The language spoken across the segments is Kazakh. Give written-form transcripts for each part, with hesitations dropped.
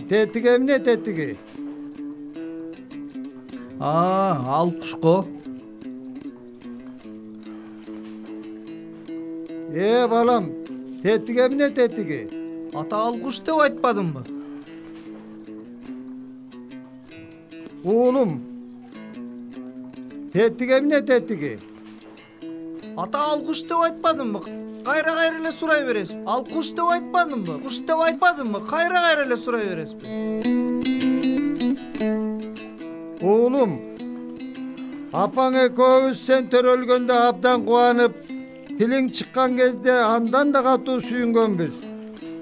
Tettigi emne tettigi? Ал кушко. Балам, tettigi emne tettigi? Ата ал куш деп айтпадымбы? Oğlum, tettigi emne tettigi? Ата ал куш деп айтпадымбы? Кайра эле сурай бересиз. Ал куш деп айтпадымбы? Куш деп айтпадымбы? Кайра эле сурай бересиз. Oğlum, apaң ekөөбүз sen төрөлгөндө абдан кубанып, тилиң чыккан кезде андан да катуу сүйүнгөнбүз.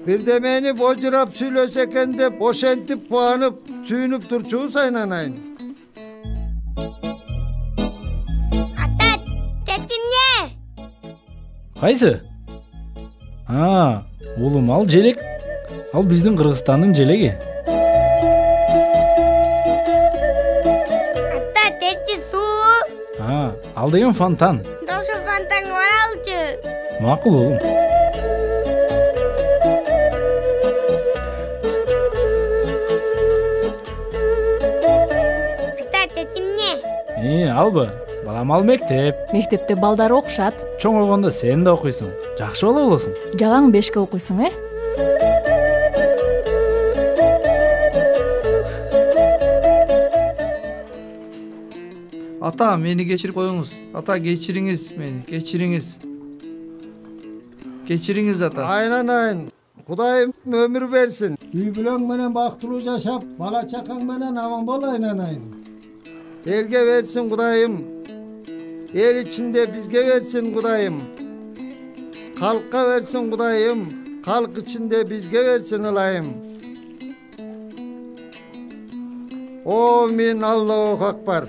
Бирдемени божурап сүйлөсө экен деп ошентип кубанып, сүйүнүп турчубуз айнанайын. Ата, тетим не? Кайсы? Улум, ал желек. Ал биздин Кыргызстандын желеги. Ата, тети суу. Ал деген фонтан. Дошу фонтан оралчы. Макул, улум. Ата, тетим не? Албы. Балам, ал мектеп. Мектепте балдар окушат. Чоңойгондо сен да окуйсуң. Жакшы бала болосуң. Жалаң 5ке окуйсуң, Ата, мени кечирип коюңуз. Ата, кечириңиз мени, кечириңиз. Кечириңиз, ата. Aynanayın. Kudayım ömür versin. Үй бүлөң менен бактылуу жашап, бала чакаң менен аман бол айнанайын. Elge versin Kudayım. El içinde bizge versin Kudayım. Halka versin Kudayım. Halk içinde bizge versin Alayım. Amin. Allahu Akbar.